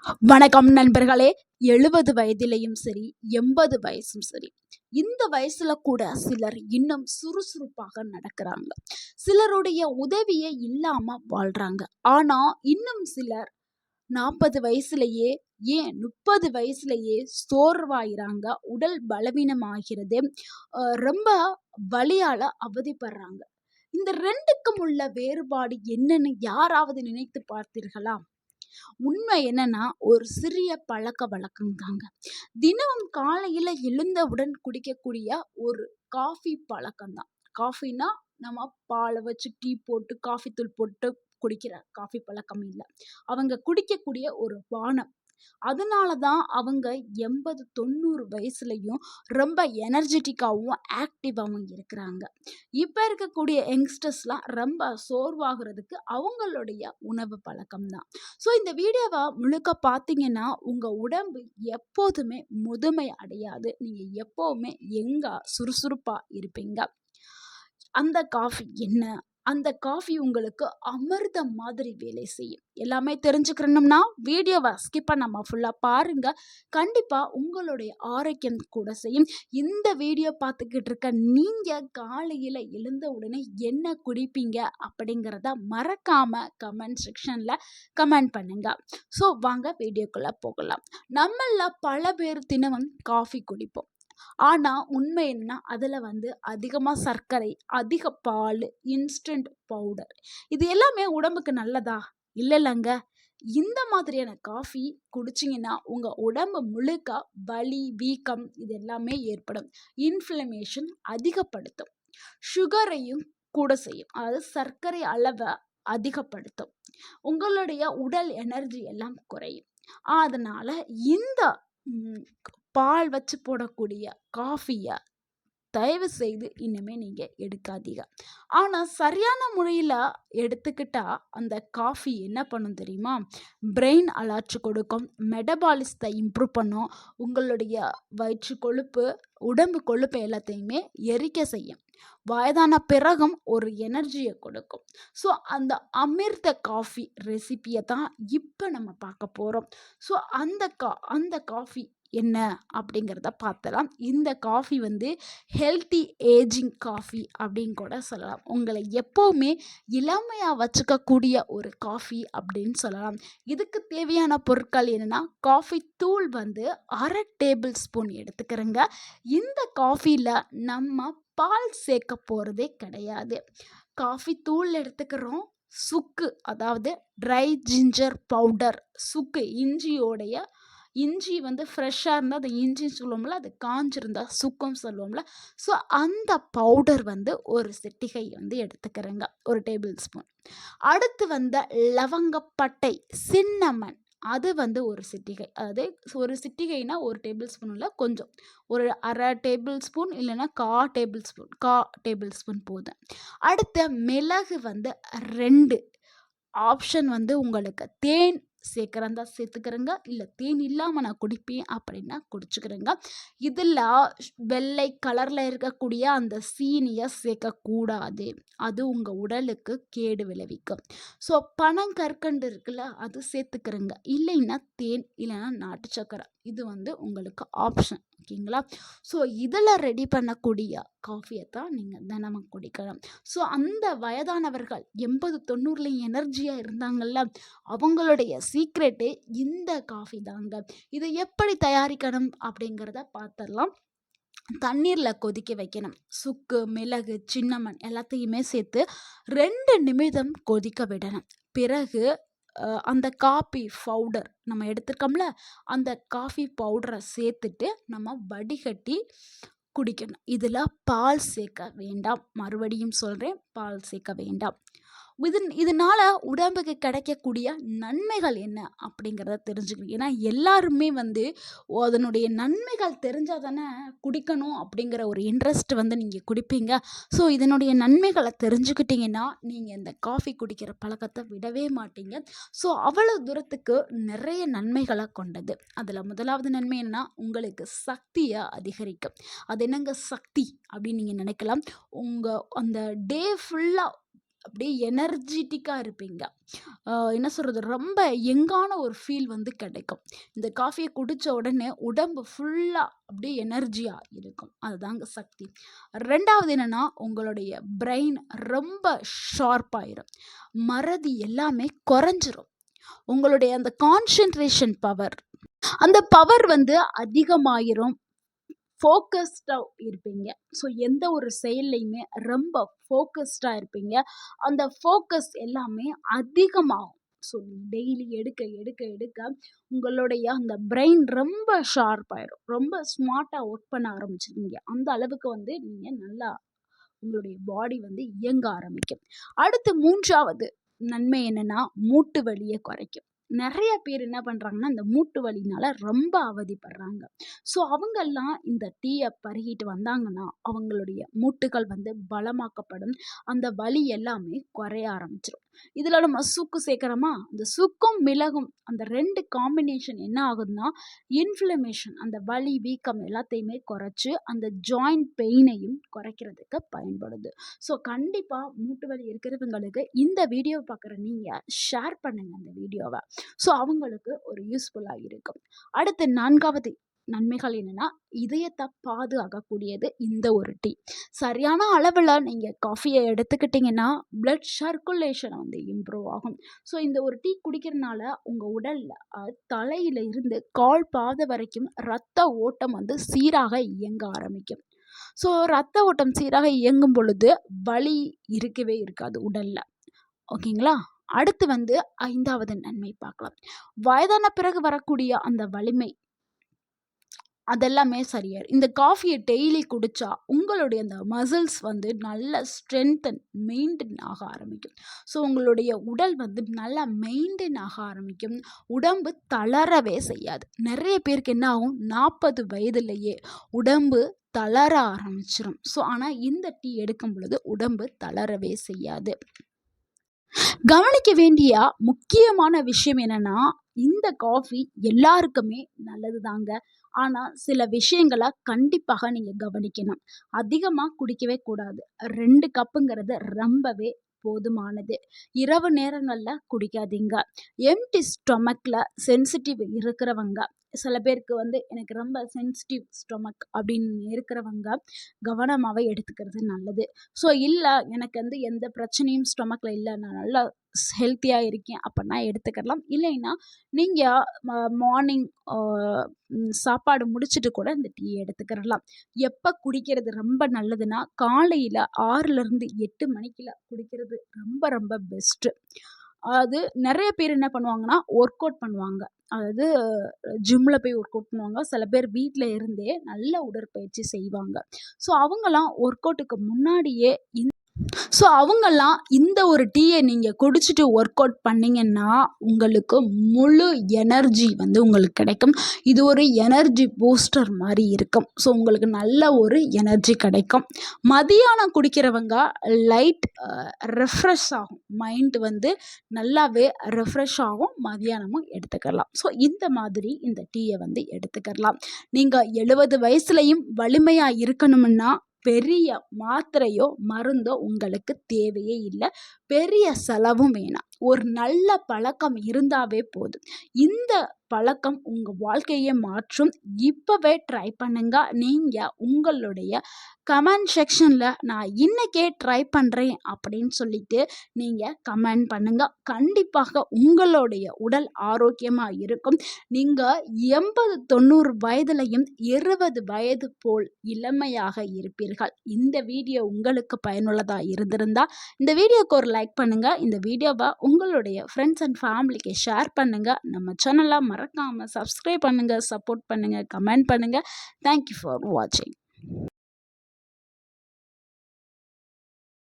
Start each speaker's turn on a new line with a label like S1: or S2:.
S1: வணக்கம் நண்பர்களே. 70 வயதிலையும் சரி, 80 வயசும் சரி, இந்த வயசுல கூட சிலர் இன்னும் சுறுசுறுப்பாக நடக்கிறாங்க. சிலருடைய உதவியே இல்லாம வாழ்றாங்க. ஆனா இன்னும் சிலர் 40 வயசுலயே, ஏன் 30 வயசுலயே சோர்வாயிறாங்க. உடல் பலவீனமாகிறது. ரொம்ப வலியால அவதிப்படுறாங்க. இந்த 2க்கும் உள்ள வேறுபாடு என்னன்னு யாராவது நினைத்து பார்த்தீர்களா? உண்மை என்னன்னா, ஒரு சிறிய பழக்கவழக்கம் தாங்க. தினமும் காலையில எழுந்தவுடன் குடிக்கக்கூடிய ஒரு காஃபி பழக்கம் தான். காஃபின்னா, நம்ம பால வச்சு டீ போட்டு, காஃபி தூள் போட்டு குடிக்கிற காஃபி பழக்கம் இல்ல. அவங்க குடிக்கக்கூடிய ஒரு பானம். அதனால தான் அவங்க 80, 90 வயசுலயும் ரொம்ப எனர்ஜெட்டிக்காவும், ஆக்டிவாவும் இருக்கிறாங்க. இப்ப இருக்கக்கூடிய யங்ஸ்டர்ஸ்லாம் ரொம்ப சோர்வாகுறதுக்கு அவங்களுடைய உணவு பழக்கம் தான். ஸோ இந்த வீடியோவ முழுக்க பார்த்தீங்கன்னா, உங்க உடம்பு எப்போதுமே முதுமை அடையாது. நீங்க எப்பவுமே யங்கா, சுறுசுறுப்பா இருப்பீங்க. அந்த காஃபி என்ன? அந்த காஃபி உங்களுக்கு அமிர்தம் மாதிரி வேலை செய்யும். எல்லாமே தெரிஞ்சுக்கணும்னா வீடியோவ ஸ்கிப் பண்ணாம ஃபுல்லா பாருங்க. கண்டிப்பா உங்களுடைய ஆரோக்கியம் கூட செய்யும். இந்த வீடியோ பார்த்துக்கிட்டு இருக்க நீங்க காலையில எழுந்த உடனே என்ன குடிப்பீங்க அப்படிங்கிறத மறக்காம கமெண்ட் செக்ஷன்ல கமெண்ட் பண்ணுங்க. ஸோ வாங்க வீடியோக்குள்ள போகலாம். நம்மள பல பேர் தினமும் காஃபி குடிப்போம். ஆனா உண்மை என்னன்னா, அதுல அதிகமா சர்க்கரை, அதிக பாலு, இன்ஸ்டன்ட் பவுடர் இது எல்லாமே உடம்புக்கு நல்லதா? இல்லல்லங்க. இந்த மாதிரியான காஃபி குடிச்சிங்கன்னா, உங்க உடம்பு முழுக்க வலி, வீக்கம் இது எல்லாமே ஏற்படும். இன்ஃப்ளமேஷன் அதிகப்படுத்தும். சுகரையும் கூட செய்யும். அதாவது சர்க்கரை அளவ அதிகப்படுத்தும். உங்களுடைய உடல் எனர்ஜி எல்லாம் குறையும். அதனால இந்த ம் பால் வச்சு போடக்கூடிய காஃபிய தயவு செய்து இனிமே நீங்க எடுக்காதீங்க. ஆனா சரியான முறையில எடுத்துக்கிட்டா அந்த காஃபி என்ன பண்ணும் தெரியுமா? பிரெயின் அலர்ச்சி கொடுக்கும், மெட்டபாலிசத்தை இம்ப்ரூவ் பண்ணும், உங்களுடைய வயிற்று கொழுப்பு, உடம்பு கொழுப்பு எல்லாத்தையுமே எரிக்க செய்யும். வயதான பிறகும் ஒரு எனர்ஜியை கொடுக்கும். ஸோ அந்த அமிர்த காஃபி ரெசிபியை தான் இப்போ நம்ம பார்க்க போகிறோம். ஸோ அந்த காஃபி என்ன அப்படிங்கிறத பார்த்தலாம். இந்த காஃபி ஹெல்த்தி ஏஜிங் காஃபி அப்படின்னு கூட சொல்லலாம். உங்களை எப்போவுமே இளமையாக வச்சுக்கக்கூடிய ஒரு காஃபி அப்படின்னு சொல்லலாம். இதுக்கு தேவையான பொருட்கள் என்னென்னா, காஃபி தூள் 1/2 டேபிள் ஸ்பூன் எடுத்துக்கிறேங்க. இந்த காஃபியில் நம்ம பால் சேர்க்க போகிறதே கிடையாது. காஃபி தூள் எடுத்துக்கிறோம். சுக்கு, அதாவது ட்ரை ஜிஞ்சர் பவுடர், சுக்கு இஞ்சி ஃப்ரெஷ்ஷாக இருந்தால் அது இஞ்சின்னு சொல்லுவோம்ல, அது காஞ்சிருந்தா சுக்கம் சொல்லுவோம்ல. ஸோ அந்த பவுடர் ஒரு சிட்டிகை எடுத்துக்கிறேங்க, ஒரு டேபிள் ஸ்பூன். அடுத்து லவங்கப்பட்டை, சின்னமன், அது ஒரு சிட்டிகை. அதாவது ஒரு சிட்டிகைனா ஒரு டேபிள் ஸ்பூன் இல்லை, கொஞ்சம் ஒரு 1/2 டேபிள் ஸ்பூன் இல்லைன்னா 1/4 டேபிள் ஸ்பூன் போதும். அடுத்து மிளகு 2. ஆப்ஷன் உங்களுக்கு தேன் சேர்க்குறதா சேர்த்துக்கிறேங்க, இல்லை தேன் இல்லாமல் நான் குடிப்பேன் அப்படின்னா குடிச்சுக்கிறேங்க. இதில் வெள்ளை கலரில் இருக்கக்கூடிய அந்த சீனியை சேர்க்கக்கூடாது. அது உங்கள் உடலுக்கு கேடு விளைவிக்கும். ஸோ பனங்கற்கண்டு இருக்குல்ல, அது சேர்த்துக்கிறேங்க. இல்லைன்னா தேன், இல்லைன்னா நாட்டு சக்கரை, இது உங்களுக்கு ஆப்ஷன். ஓகேங்களா? ஸோ இதில் ரெடி பண்ணக்கூடிய காஃபியை தான் நீங்கள் தினமும் குடிக்கலாம். ஸோ அந்த வயதானவர்கள் 80, 90 எனர்ஜியாக இருந்தாங்கல்ல, அவங்களுடைய சீக்ரெட்டே இந்த காஃபி தாங்க. இதை எப்படி தயாரிக்கணும் அப்படிங்கிறத பார்த்துடலாம். தண்ணீரில் கொதிக்க வைக்கணும். சுக்கு, மிளகு, சின்னமன் எல்லாத்தையுமே சேர்த்து 2 நிமிடம் கொதிக்க விடணும். பிறகு அந்த காஃபி பவுடர் நம்ம எடுத்துருக்கோம்ல, அந்த காஃபி பவுடரை சேர்த்துட்டு நம்ம வடிகட்டி குடிக்கணும். இதில் பால் சேர்க்க வேண்டாம். மறுபடியும் சொல்கிறேன், பால் சேர்க்க வேண்டாம். இதனால உடம்புக்கு கிடைக்கக்கூடிய நன்மைகள் என்ன அப்படிங்கிறத தெரிஞ்சுக்கணும். ஏன்னா எல்லாருமே அதனுடைய நன்மைகள் தெரிஞ்சால் தானே குடிக்கணும் அப்படிங்கிற ஒரு இன்ட்ரெஸ்ட் நீங்கள் குடிப்பீங்க. ஸோ இதனுடைய நன்மைகளை தெரிஞ்சுக்கிட்டிங்கன்னா நீங்கள் இந்த காஃபி குடிக்கிற பழக்கத்தை விடவே மாட்டீங்க. ஸோ அவ்வளோ தூரத்துக்கு நிறைய நன்மைகளை கொண்டது. அதில் முதலாவது நன்மை என்னன்னா, உங்களுக்கு சக்தியை அதிகரிக்கும். அது என்னங்க சக்தி அப்படின்னு நீங்கள் நினைக்கலாம். உங்கள் அந்த டே ஃபுல்லாக அப்படியே எனர்ஜெட்டிக்காக இருப்பீங்க. என்ன சொல்கிறது, ரொம்ப யங்கான ஒரு ஃபீல் வந்து கிடைக்கும். இந்த காஃபியை குடித்த உடனே உடம்பு ஃபுல்லாக அப்படியே எனர்ஜியாக இருக்கும். அதுதாங்க சக்தி. ரெண்டாவது என்னென்னா, உங்களுடைய பிரெயின் ரொம்ப ஷார்ப்பாயிரும். மறதி எல்லாமே குறைஞ்சிரும். உங்களுடைய அந்த கான்சென்ட்ரேஷன் பவர், அந்த பவர் வந்து அதிகமாயிரும். ஃபோக்கஸ்டாக இருப்பீங்க. ஸோ எந்த ஒரு செயல்லையுமே ரொம்ப ஃபோக்கஸ்டாக இருப்பீங்க. அந்த ஃபோக்கஸ் எல்லாமே அதிகமாகும். ஸோ டெய்லி எடுக்க எடுக்க எடுக்க உங்களுடைய அந்த பிரெயின் ரொம்ப ஷார்ப்பாயிரும். ரொம்ப ஸ்மார்ட்டாக ஒர்க் பண்ண ஆரம்பிச்சிருவீங்க. அந்த அளவுக்கு வந்து நீங்கள் நல்லா உங்களுடைய பாடி வந்து இயங்க ஆரம்பிக்கும். அடுத்து 3வது நன்மை என்னன்னா, மூட்டு வலியை குறைக்கும். நிறைய பேர் என்ன பண்ணுறாங்கன்னா, இந்த மூட்டு வலினால ரொம்ப அவதிப்படுறாங்க. ஸோ அவங்கெல்லாம் இந்த டீயை பருகிட்டு வந்தாங்கன்னா, அவங்களுடைய மூட்டுகள் வந்து பலமாக்கப்படும். அந்த வலி எல்லாமே குறைய ஆரம்பிச்சிடும். இதில் நம்ம சுக்கு சேர்க்குறோமா, அந்த சுக்கும் மிளகும் அந்த 2 காம்பினேஷன் என்ன ஆகுதுன்னா, இன்ஃப்ளமேஷன், அந்த வலி வீக்கம் எல்லாத்தையுமே குறைச்சி அந்த ஜாயிண்ட் பெயினையும் குறைக்கிறதுக்கு பயன்படுது. ஸோ கண்டிப்பாக மூட்டு வலி இருக்கிறவங்களுக்கு இந்த வீடியோவை பார்க்குற நீங்கள் ஷேர் பண்ணுங்கள் அந்த வீடியோவை. ஸோ அவங்களுக்கு ஒரு யூஸ்ஃபுல்லாக இருக்கும். அடுத்து 4வது நன்மைகள் என்னென்னா, இதயத்தை பாதுகாக்கக்கூடியது இந்த ஒரு டீ. சரியான அளவில் நீங்கள் காஃபியை எடுத்துக்கிட்டிங்கன்னா பிளட் சர்க்குலேஷனை வந்து இம்ப்ரூவ் ஆகும். ஸோ இந்த ஒரு டீ குடிக்கிறதுனால உங்கள் உடலில் தலையில் இருந்து கால் பாதம் வரைக்கும் ரத்த ஓட்டம் வந்து சீராக இயங்க ஆரம்பிக்கும். ஸோ ரத்த ஓட்டம் சீராக இயங்கும் பொழுது வலி இருக்கவே இருக்காது உடலில். ஓகேங்களா? அடுத்து வந்து 5வது நன்மை பார்க்கலாம். வயதான பிறகு வரக்கூடிய அந்த வலிமை அதெல்லாமே சரியாயிரும். இந்த காஃபியை டெய்லி குடித்தா உங்களுடைய அந்த மசில்ஸ் வந்து நல்ல ஸ்ட்ரென்தன் மெயின்டைன் ஆக ஆரம்பிக்கும். ஸோ உங்களுடைய உடல் வந்து நல்லா மெயின்டைன் ஆக ஆரம்பிக்கும். உடம்பு தளரவே செய்யாது. நிறைய பேருக்கு என்ன ஆகும், 40 வயதுலேயே உடம்பு தளர ஆரம்பிச்சிடும். ஸோ ஆனால் இந்த டீ எடுக்கும் பொழுது உடம்பு தளரவே செய்யாது. கவனிக்க வேண்டிய முக்கியமான விஷயம் என்னன்னா, இந்த காஃபி எல்லாருக்குமே நல்லது தாங்க. ஆனால் சில விஷயங்களை கண்டிப்பாக நீங்கள் கவனிக்கணும். அதிகமாக குடிக்கவே கூடாது. 2 கப்புங்கிறது ரொம்பவே போதுமானது. இரவு நேரங்களில் குடிக்காதீங்க. எம்டி ஸ்டொமக்கில் சென்சிட்டிவ் இருக்கிறவங்க, சில பேருக்கு வந்து எனக்கு ரொம்ப சென்சிட்டிவ் ஸ்டொமக் அப்படின்னு இருக்கிறவங்க கவனமாகவே எடுத்துக்கிறது நல்லது. ஸோ இல்லை எனக்கு வந்து எந்த பிரச்சனையும் ஸ்டொமக்கில் இல்லை, நான் நல்லா ஹெல்த்தியாக இருக்கேன் அப்படின்னா எடுத்துக்கலாம். இல்லைன்னா நீங்கள் மார்னிங் சாப்பாடு முடிச்சுட்டு கூட இந்த டீ எடுத்துக்கிறலாம். எப்போ குடிக்கிறது ரொம்ப நல்லதுன்னா, காலையில் 6லேருந்து 8 மணிக்குள்ள குடிக்கிறது ரொம்ப ரொம்ப பெஸ்ட்டு. அது நிறைய பேர் என்ன பண்ணுவாங்கன்னா, ஒர்க் அவுட் பண்ணுவாங்க. அதாவது ஜிம்மில் போய் ஒர்க் அவுட் பண்ணுவாங்க. சில பேர் வீட்டில் இருந்தே நல்ல உடற்பயிற்சி செய்வாங்க. ஸோ அவங்கெல்லாம் ஒர்க் அவுட்டுக்கு முன்னாடியே அவங்கெல்லாம் இந்த ஒரு டீயை நீங்கள் குடிச்சிட்டு ஒர்க் அவுட் பண்ணிங்கன்னா உங்களுக்கு முழு எனர்ஜி வந்து உங்களுக்கு கிடைக்கும். இது ஒரு எனர்ஜி பூஸ்டர் மாதிரி இருக்கும். ஸோ உங்களுக்கு நல்ல ஒரு எனர்ஜி கிடைக்கும். மதியானம் குடிக்கிறவங்க லைட் ரெஃப்ரெஷ் ஆகும். மைண்ட் வந்து நல்லாவே ரெஃப்ரெஷ் ஆகும். மதியானமும் எடுத்துக்கலாம். ஸோ இந்த மாதிரி இந்த டீயை வந்து எடுத்துக்கலாம். நீங்கள் 70 வயசுலையும் வலிமையாக இருக்கணும்னா பெரிய மாத்திரையோ மருந்தோ உங்களுக்கு தேவையே இல்லை. பெரிய செலவும் வேணாம். ஒரு நல்ல பழக்கம் இருந்தாவே போதும். இந்த பழக்கம் உங்கள் வாழ்க்கையை மாற்றும். இப்போவே ட்ரை பண்ணுங்க. நீங்கள் உங்களுடைய கமெண்ட் செக்ஷனில் நான் இன்றைக்கே ட்ரை பண்ணுறேன் அப்படின்னு சொல்லிட்டு நீங்கள் கமெண்ட் பண்ணுங்கள். கண்டிப்பாக உங்களுடைய உடல் ஆரோக்கியமாக இருக்கும். நீங்கள் 80-90 வயதுலையும் 20 வயது போல் இளமையாக இருப்பீர்கள். இந்த வீடியோ உங்களுக்கு பயனுள்ளதாக இருந்திருந்தால் இந்த வீடியோக்கு ஒரு லைக் பண்ணுங்கள். இந்த வீடியோவை உங்களுடைய ஃப்ரெண்ட்ஸ் அண்ட் ஃபேமிலிக்கு ஷேர் பண்ணுங்கள். நம்ம சேனலை மறக்காமல் சப்ஸ்கிரைப் பண்ணுங்கள், சப்போர்ட் பண்ணுங்கள், கமெண்ட் பண்ணுங்கள். தேங்க்யூ ஃபார் வாட்சிங்.